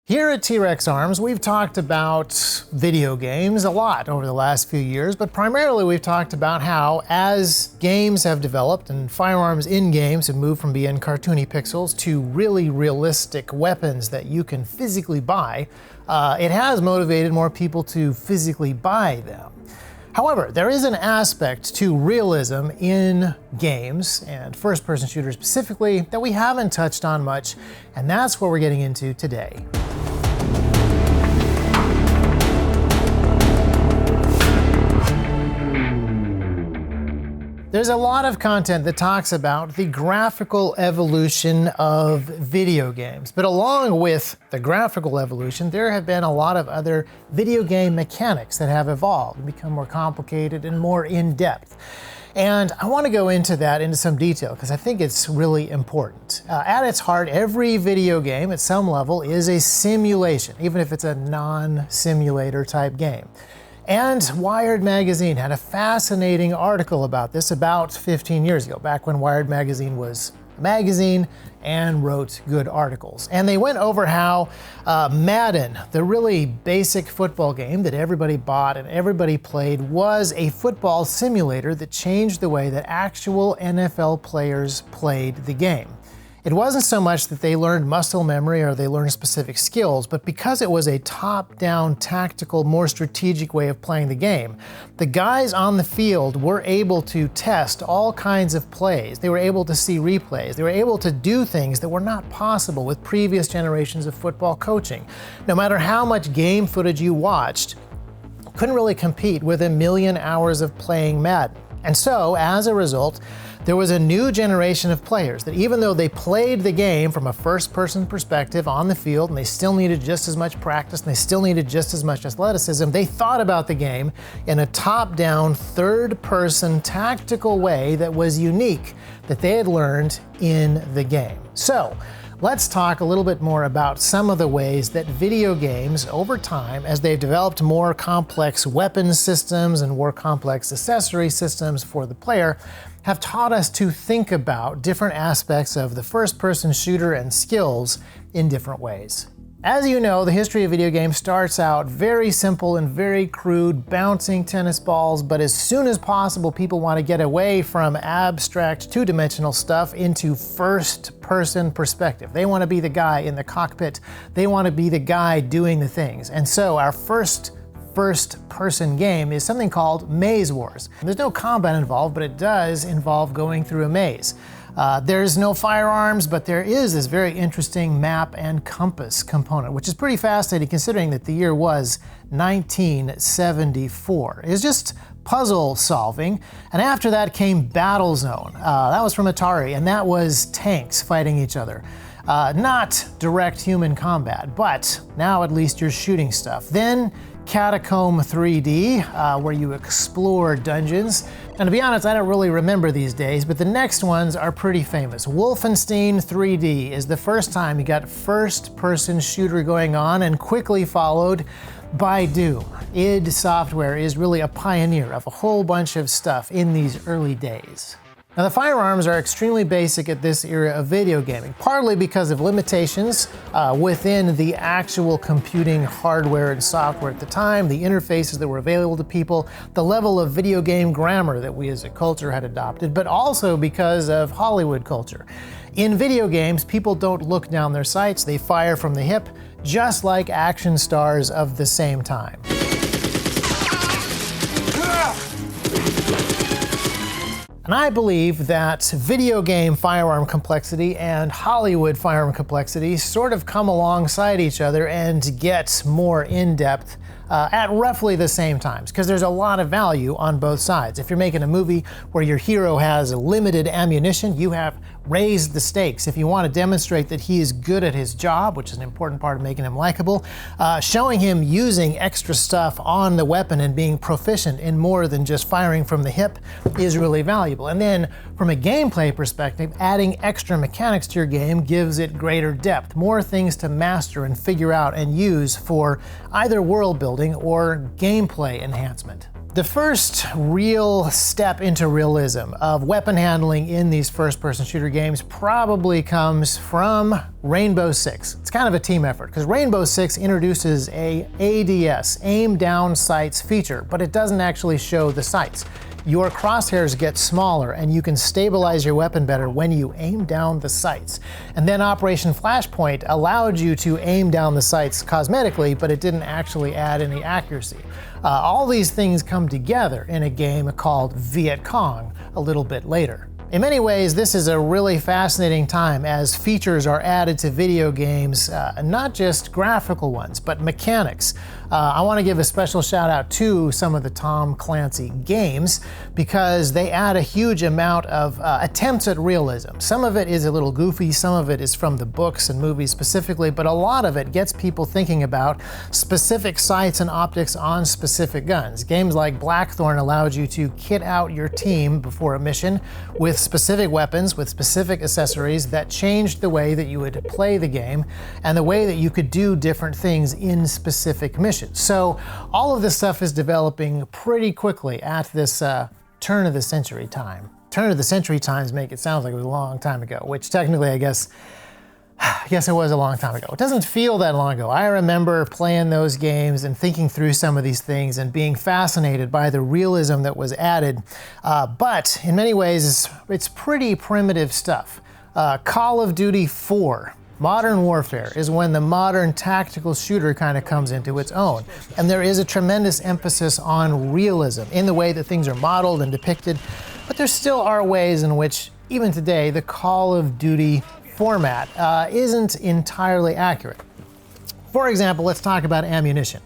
Here at T-Rex Arms, we've talked about video games a lot over the last few years, but primarily we've talked about how as games have developed and firearms in games have moved from being cartoony pixels to really realistic weapons that you can physically buy, it has motivated more people to physically buy them. However, there is an aspect to realism in games, and first-person shooters specifically, that we haven't touched on much, and that's what we're getting into today. There's a lot of content that talks about the graphical evolution of video games, but along with the graphical evolution, there have been a lot of other video game mechanics that have evolved and become more complicated and more in-depth. And I want to go into that into some detail because I think it's really important. At its heart, every video game at some level is a simulation, even if it's a non-simulator type game. And Wired Magazine had a fascinating article about this about 15 years ago, back when Wired Magazine was a magazine and wrote good articles. And they went over how Madden, the really basic football game that everybody bought and everybody played, was a football simulator that changed the way that actual NFL players played the game. It wasn't so much that they learned muscle memory or they learned specific skills, but because it was a top-down, tactical, more strategic way of playing the game, the guys on the field were able to test all kinds of plays. They were able to see replays. They were able to do things that were not possible with previous generations of football coaching. No matter how much game footage you watched, you couldn't really compete with 1 million hours of playing Madden. And so, as a result, there was a new generation of players that even though they played the game from a first-person perspective on the field, and they still needed just as much practice, and they still needed just as much athleticism, they thought about the game in a top-down, third-person tactical way that was unique, that they had learned in the game. So, let's talk a little bit more about some of the ways that video games, over time, as they've developed more complex weapon systems and more complex accessory systems for the player, have taught us to think about different aspects of the first-person shooter and skills in different ways. As you know, the history of video games starts out very simple and very crude, bouncing tennis balls, but as soon as possible, people want to get away from abstract, two-dimensional stuff into first-person perspective. They want to be the guy in the cockpit. They want to be the guy doing the things. And so our first-person game is something called Maze Wars. There's no combat involved, but it does involve going through a maze. There's no firearms, but there is this very interesting map and compass component, which is pretty fascinating considering that the year was 1974. It's just puzzle solving, and after that came Battlezone. That was from Atari, and that was tanks fighting each other. Not direct human combat, but now at least you're shooting stuff. Then Catacomb 3D, where you explore dungeons. And to be honest, I don't really remember these days, but the next ones are pretty famous. Wolfenstein 3D is the first time you got first-person shooter going on, and quickly followed by Doom. id Software is really a pioneer of a whole bunch of stuff in these early days. Now, the firearms are extremely basic at this era of video gaming, partly because of limitations within the actual computing hardware and software at the time, the interfaces that were available to people, the level of video game grammar that we as a culture had adopted, but also because of Hollywood culture. In video games, people don't look down their sights, they fire from the hip, just like action stars of the same time. And I believe that video game firearm complexity and Hollywood firearm complexity sort of come alongside each other and get more in-depth at roughly the same times, because there's a lot of value on both sides. If you're making a movie where your hero has limited ammunition, you have raised the stakes. If you want to demonstrate that he is good at his job, which is an important part of making him likable, showing him using extra stuff on the weapon and being proficient in more than just firing from the hip is really valuable. And then from a gameplay perspective, adding extra mechanics to your game gives it greater depth, more things to master and figure out and use for either world building or gameplay enhancement. The first real step into realism of weapon handling in these first-person shooter games probably comes from Rainbow Six. It's kind of a team effort because Rainbow Six introduces a ADS, aim down sights feature, but it doesn't actually show the sights. Your crosshairs get smaller and you can stabilize your weapon better when you aim down the sights. And then Operation Flashpoint allowed you to aim down the sights cosmetically, but it didn't actually add any accuracy. All these things come together in a game called Viet Cong a little bit later. In many ways, this is a really fascinating time as features are added to video games, not just graphical ones, but mechanics. I want to give a special shout out to some of the Tom Clancy games because they add a huge amount of attempts at realism. Some of it is a little goofy, some of it is from the books and movies specifically, but a lot of it gets people thinking about specific sights and optics on specific guns. Games like Blackthorn allowed you to kit out your team before a mission with specific weapons, with specific accessories that changed the way that you would play the game and the way that you could do different things in specific missions. So all of this stuff is developing pretty quickly at this turn of the century time. Turn of the century times make it sound like it was a long time ago, which technically I guess it was a long time ago. It doesn't feel that long ago. I remember playing those games and thinking through some of these things and being fascinated by the realism that was added. But in many ways, it's pretty primitive stuff. Call of Duty 4. Modern Warfare is when the modern tactical shooter kind of comes into its own. And there is a tremendous emphasis on realism in the way that things are modeled and depicted. But there still are ways in which, even today, the Call of Duty format isn't entirely accurate. For example, let's talk about ammunition.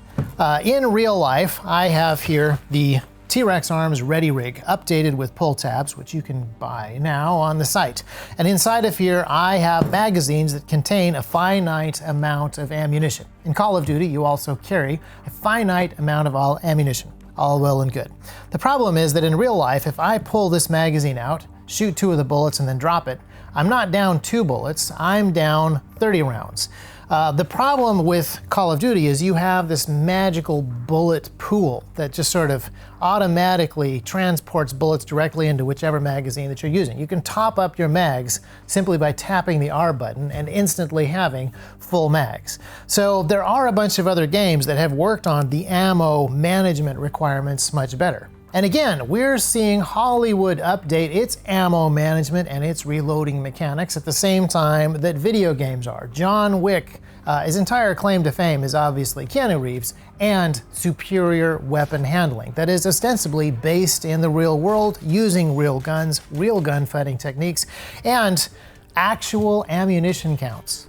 In real life, I have here the T-Rex Arms Ready Rig, updated with pull tabs, which you can buy now on the site. And inside of here, I have magazines that contain a finite amount of ammunition. In Call of Duty, you also carry a finite amount of all ammunition. All well and good. The problem is that in real life, if I pull this magazine out, shoot 2 of the bullets and then drop it, I'm not down 2 bullets, I'm down 30 rounds. The problem with Call of Duty is you have this magical bullet pool that just sort of automatically transports bullets directly into whichever magazine that you're using. You can top up your mags simply by tapping the R button and instantly having full mags. So there are a bunch of other games that have worked on the ammo management requirements much better. And again, we're seeing Hollywood update its ammo management and its reloading mechanics at the same time that video games are. John Wick, his entire claim to fame is obviously Keanu Reeves and superior weapon handling that is ostensibly based in the real world, using real guns, real gunfighting techniques, and actual ammunition counts.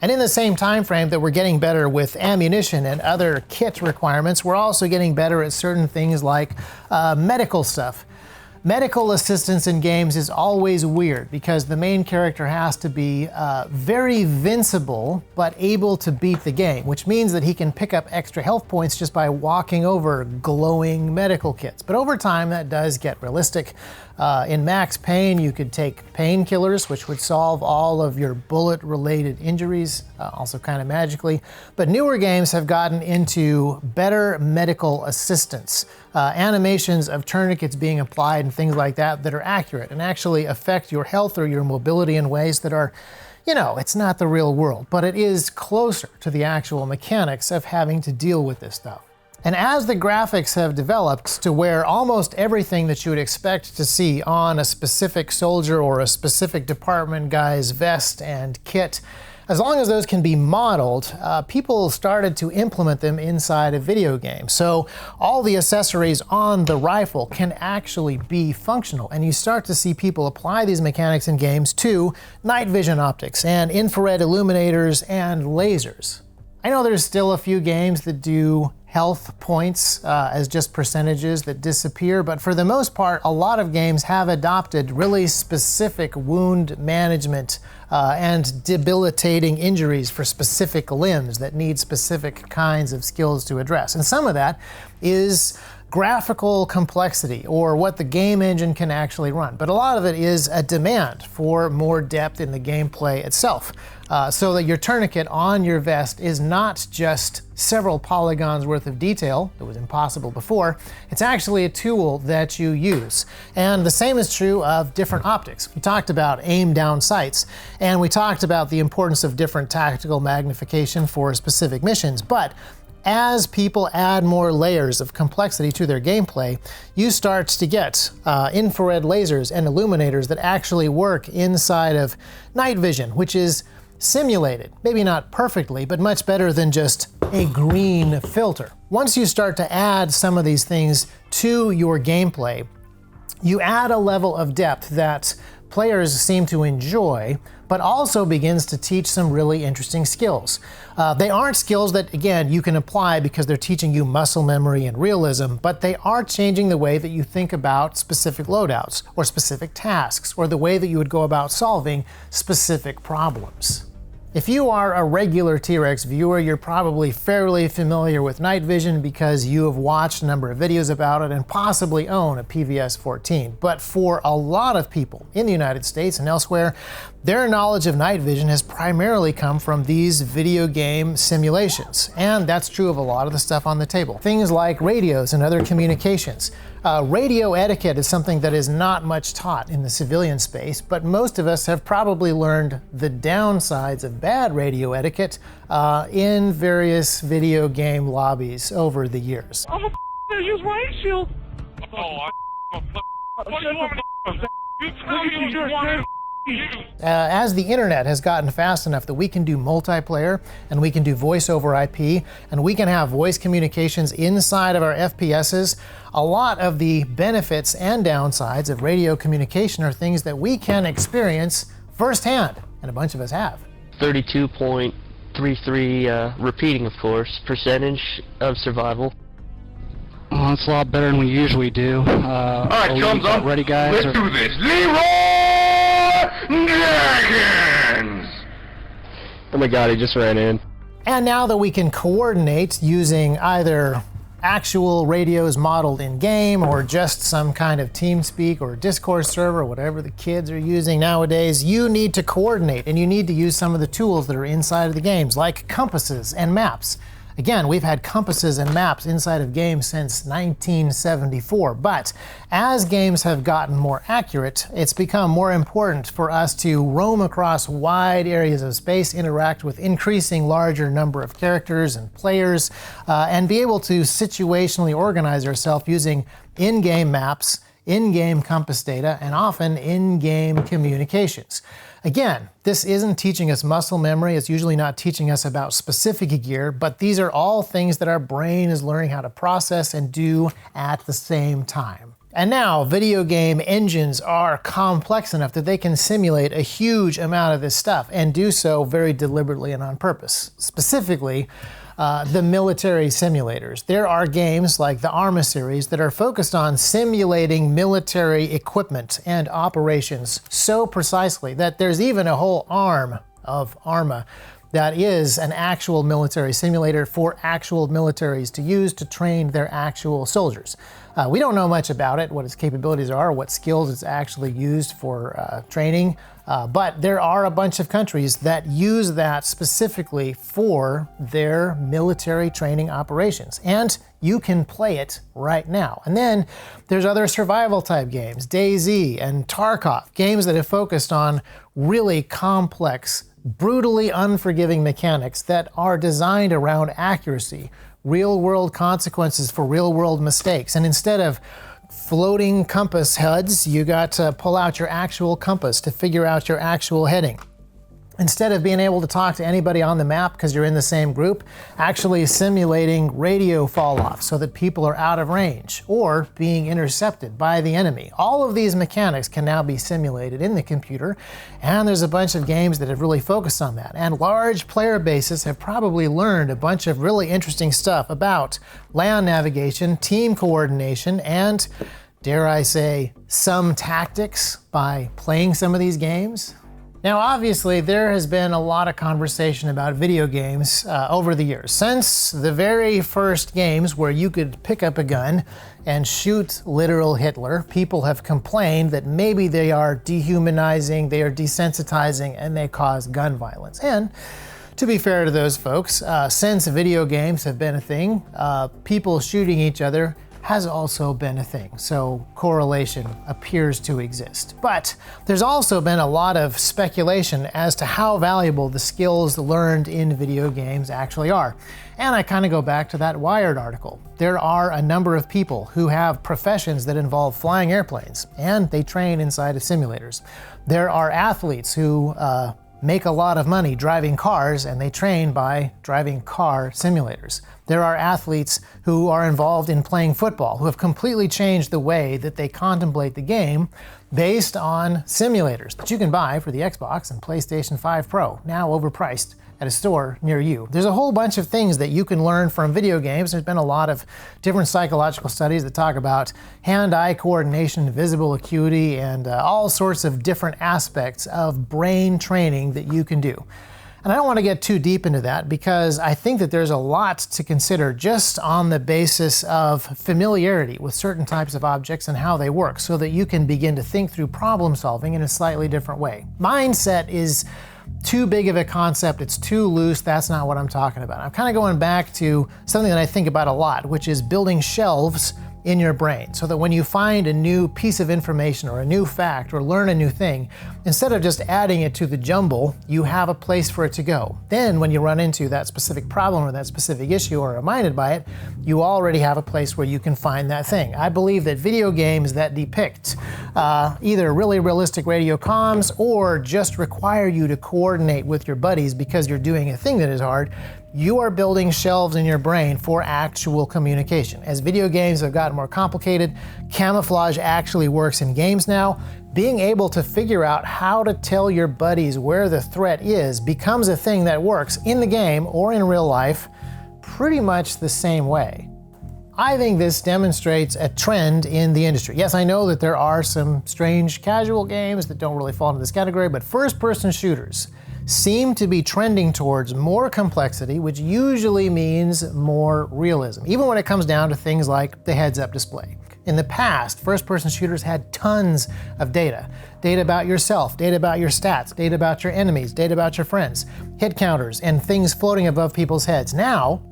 And in the same time frame that we're getting better with ammunition and other kit requirements, we're also getting better at certain things like medical stuff. Medical assistance in games is always weird because the main character has to be very invincible but able to beat the game, which means that he can pick up extra health points just by walking over glowing medical kits. But over time that does get realistic. In Max Payne, you could take painkillers, which would solve all of your bullet-related injuries, also kind of magically. But newer games have gotten into better medical assistance, animations of tourniquets being applied and things like that that are accurate and actually affect your health or your mobility in ways that are, you know, it's not the real world, but it is closer to the actual mechanics of having to deal with this stuff. And as the graphics have developed to where almost everything that you would expect to see on a specific soldier or a specific department guy's vest and kit, as long as those can be modeled, people started to implement them inside a video game. So all the accessories on the rifle can actually be functional, and you start to see people apply these mechanics in games to night vision optics and infrared illuminators and lasers. I know there's still a few games that do health points as just percentages that disappear, but for the most part, a lot of games have adopted really specific wound management and debilitating injuries for specific limbs that need specific kinds of skills to address. And some of that is graphical complexity or what the game engine can actually run. But a lot of it is a demand for more depth in the gameplay itself. So that your tourniquet on your vest is not just several polygons worth of detail that was impossible before. It's actually a tool that you use. And the same is true of different optics. We talked about aim down sights, and we talked about the importance of different tactical magnification for specific missions. But as people add more layers of complexity to their gameplay, you start to get infrared lasers and illuminators that actually work inside of night vision, which is simulated. Maybe not perfectly, but much better than just a green filter. Once you start to add some of these things to your gameplay, you add a level of depth that players seem to enjoy, but also begins to teach some really interesting skills. They aren't skills that, again, you can apply because they're teaching you muscle memory and realism, but they are changing the way that you think about specific loadouts or specific tasks or the way that you would go about solving specific problems. If you are a regular T-Rex viewer, you're probably fairly familiar with night vision because you have watched a number of videos about it and possibly own a PVS-14. But for a lot of people in the United States and elsewhere, their knowledge of night vision has primarily come from these video game simulations. And that's true of a lot of the stuff on the table. Things like radios and other communications. Radio etiquette is something that is not much taught in the civilian space, but most of us have probably learned the downsides of bad radio etiquette in various video game lobbies over the years. I'm a use my shield. Oh, what do you want? You tell me what you want. As the internet has gotten fast enough that we can do multiplayer and we can do voice over IP and we can have voice communications inside of our FPSs, a lot of the benefits and downsides of radio communication are things that we can experience firsthand, and a bunch of us have. 32.33 repeating, of course, percentage of survival. Well, that's a lot better than we usually do. All right, chums up. Ready, guys? Let's do this. Leroy Dragons! Oh my god, he just ran in. And now that we can coordinate using either actual radios modeled in-game or just some kind of TeamSpeak or Discord server, whatever the kids are using nowadays, you need to coordinate and you need to use some of the tools that are inside of the games, like compasses and maps. Again, we've had compasses and maps inside of games since 1974, but as games have gotten more accurate, it's become more important for us to roam across wide areas of space, interact with increasing larger number of characters and players, and be able to situationally organize ourselves using in-game maps, in-game compass data, and often in-game communications. Again, this isn't teaching us muscle memory. It's usually not teaching us about specific gear, but these are all things that our brain is learning how to process and do at the same time. And now, video game engines are complex enough that they can simulate a huge amount of this stuff and do so very deliberately and on purpose. Specifically, the military simulators. There are games like the Arma series that are focused on simulating military equipment and operations so precisely that there's even a whole arm of Arma that is an actual military simulator for actual militaries to use to train their actual soldiers. We don't know much about it, what its capabilities are, what skills it's actually used for training, but there are a bunch of countries that use that specifically for their military training operations. And you can play it right now. And then there's other survival type games, DayZ and Tarkov, games that have focused on really complex, brutally unforgiving mechanics that are designed around accuracy, real-world consequences for real-world mistakes. And instead of floating compass HUDs, you got to pull out your actual compass to figure out your actual heading. Instead of being able to talk to anybody on the map because you're in the same group, actually simulating radio fall-off so that people are out of range or being intercepted by the enemy. All of these mechanics can now be simulated in the computer, and there's a bunch of games that have really focused on that. And large player bases have probably learned a bunch of really interesting stuff about land navigation, team coordination, and, dare I say, some tactics by playing some of these games. Now, obviously, there has been a lot of conversation about video games over the years. Since the very first games where you could pick up a gun and shoot literal Hitler, people have complained that maybe they are dehumanizing, they are desensitizing, and they cause gun violence. And to be fair to those folks, since video games have been a thing, people shooting each other has also been a thing, so correlation appears to exist. But there's also been a lot of speculation as to how valuable the skills learned in video games actually are. And I kind of go back to that Wired article. There are a number of people who have professions that involve flying airplanes, and they train inside of simulators. There are athletes who make a lot of money driving cars, and they train by driving car simulators. There are athletes who are involved in playing football, who have completely changed the way that they contemplate the game based on simulators that you can buy for the Xbox and PlayStation 5 Pro, now overpriced at a store near you. There's a whole bunch of things that you can learn from video games. There's been a lot of different psychological studies that talk about hand-eye coordination, visual acuity, and all sorts of different aspects of brain training that you can do. And I don't want to get too deep into that because I think that there's a lot to consider just on the basis of familiarity with certain types of objects and how they work, so that you can begin to think through problem solving in a slightly different way. Mindset is too big of a concept, it's too loose, that's not what I'm talking about. I'm kind of going back to something that I think about a lot, which is building shelves in your brain, so that when you find a new piece of information or a new fact or learn a new thing, instead of just adding it to the jumble, you have a place for it to go. Then when you run into that specific problem or that specific issue or are reminded by it, you already have a place where you can find that thing. I believe that video games that depict either really realistic radio comms or just require you to coordinate with your buddies because you're doing a thing that is hard, you are building shelves in your brain for actual communication. As video games have gotten more complicated, camouflage actually works in games now. Being able to figure out how to tell your buddies where the threat is becomes a thing that works in the game or in real life pretty much the same way. I think this demonstrates a trend in the industry. Yes, I know that there are some strange casual games that don't really fall into this category, but first-person shooters seem to be trending towards more complexity, which usually means more realism, even when it comes down to things like the heads-up display. In the past, first-person shooters had tons of data. Data about yourself, data about your stats, data about your enemies, data about your friends, hit counters, and things floating above people's heads. Now,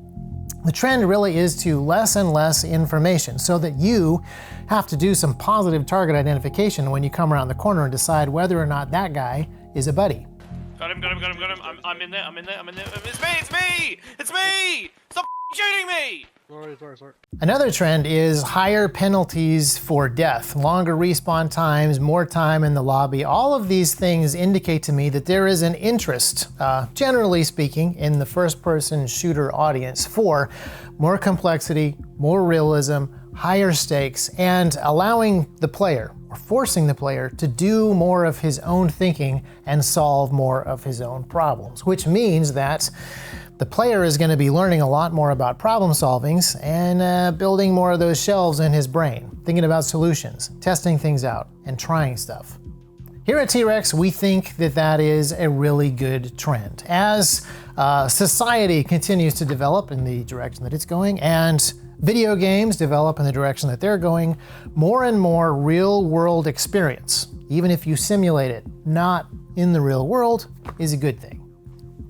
the trend really is to less and less information, so that you have to do some positive target identification when you come around the corner and decide whether or not that guy is a buddy. Got him. I'm in there. It's me! Stop shooting me! Sorry. Another trend is higher penalties for death, longer respawn times, more time in the lobby. All of these things indicate to me that there is an interest, generally speaking, in the first-person shooter audience for more complexity, more realism, higher stakes, and allowing the player, or forcing the player, to do more of his own thinking and solve more of his own problems, which means that the player is going to be learning a lot more about problem solvings and building more of those shelves in his brain, thinking about solutions, testing things out, and trying stuff. Here at T-Rex, we think that that is a really good trend. As society continues to develop in the direction that it's going, and video games develop in the direction that they're going, more and more real-world experience, even if you simulate it not in the real world, is a good thing.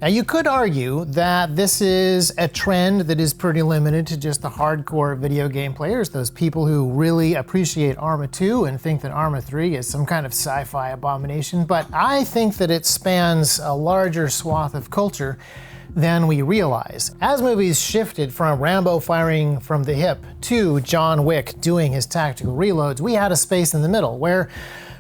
Now, you could argue that this is a trend that is pretty limited to just the hardcore video game players, those people who really appreciate Arma 2 and think that Arma 3 is some kind of sci-fi abomination, but I think that it spans a larger swath of culture than we realize. As movies shifted from Rambo firing from the hip to John Wick doing his tactical reloads, we had a space in the middle where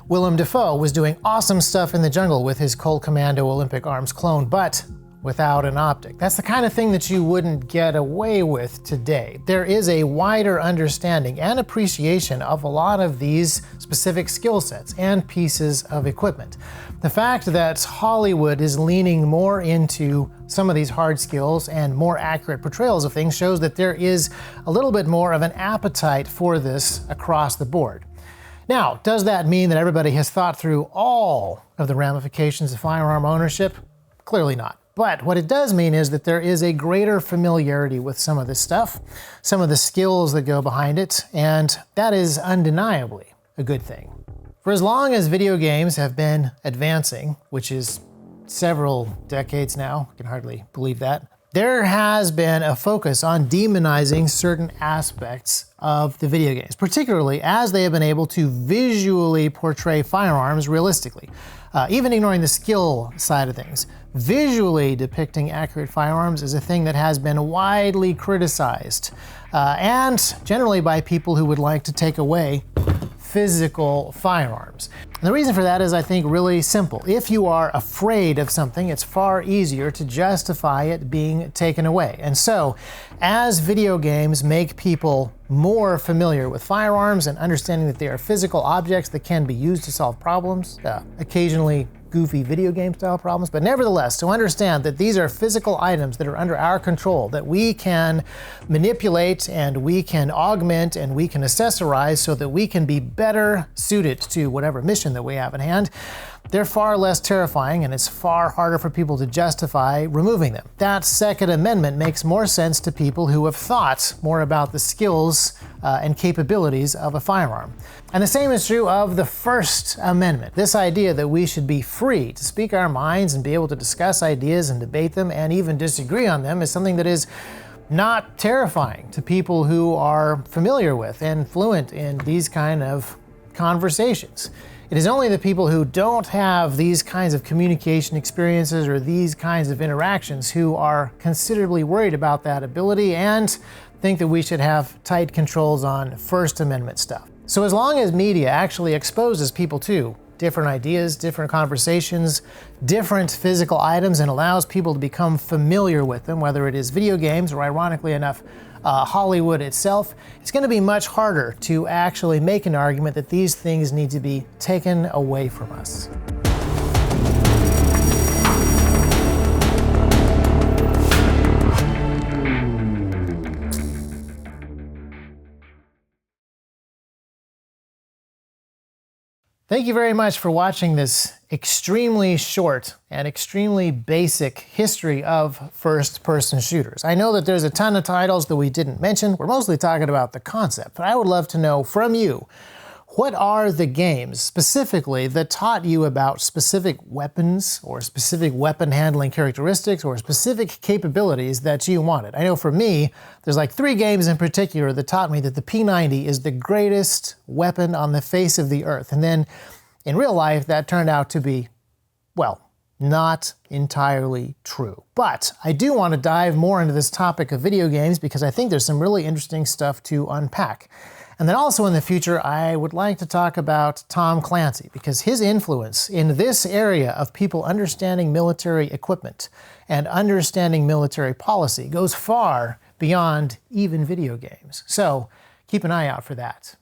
Willem Dafoe was doing awesome stuff in the jungle with his Colt Commando Olympic Arms clone, but without an optic. That's the kind of thing that you wouldn't get away with today. There is a wider understanding and appreciation of a lot of these specific skill sets and pieces of equipment. The fact that Hollywood is leaning more into some of these hard skills and more accurate portrayals of things shows that there is a little bit more of an appetite for this across the board. Now, does that mean that everybody has thought through all of the ramifications of firearm ownership? Clearly not. But what it does mean is that there is a greater familiarity with some of this stuff, some of the skills that go behind it, and that is undeniably a good thing. For as long as video games have been advancing, which is several decades now, I can hardly believe that, there has been a focus on demonizing certain aspects of the video games, particularly as they have been able to visually portray firearms realistically. Even ignoring the skill side of things, visually depicting accurate firearms is a thing that has been widely criticized, and generally by people who would like to take away physical firearms. And the reason for that is, I think, really simple. If you are afraid of something, it's far easier to justify it being taken away. And so, as video games make people more familiar with firearms and understanding that they are physical objects that can be used to solve problems, occasionally goofy video game style problems, but nevertheless, to understand that these are physical items that are under our control, that we can manipulate and we can augment and we can accessorize so that we can be better suited to whatever mission that we have in hand, they're far less terrifying, and it's far harder for people to justify removing them. That Second Amendment makes more sense to people who have thought more about the skills and capabilities of a firearm. And the same is true of the First Amendment. This idea that we should be free to speak our minds and be able to discuss ideas and debate them and even disagree on them is something that is not terrifying to people who are familiar with and fluent in these kind of conversations. It is only the people who don't have these kinds of communication experiences or these kinds of interactions who are considerably worried about that ability and think that we should have tight controls on First Amendment stuff. So as long as media actually exposes people to different ideas, different conversations, different physical items, and allows people to become familiar with them, whether it is video games or, ironically enough, Hollywood itself, it's going to be much harder to actually make an argument that these things need to be taken away from us. Thank you very much for watching this extremely short and extremely basic history of first-person shooters. I know that there's a ton of titles that we didn't mention. We're mostly talking about the concept, but I would love to know from you, what are the games specifically that taught you about specific weapons or specific weapon handling characteristics or specific capabilities that you wanted? I know for me, there's like 3 games in particular that taught me that the P90 is the greatest weapon on the face of the earth. And then in real life, that turned out to be, well, not entirely true. But I do want to dive more into this topic of video games because I think there's some really interesting stuff to unpack. And then also in the future, I would like to talk about Tom Clancy because his influence in this area of people understanding military equipment and understanding military policy goes far beyond even video games. So keep an eye out for that.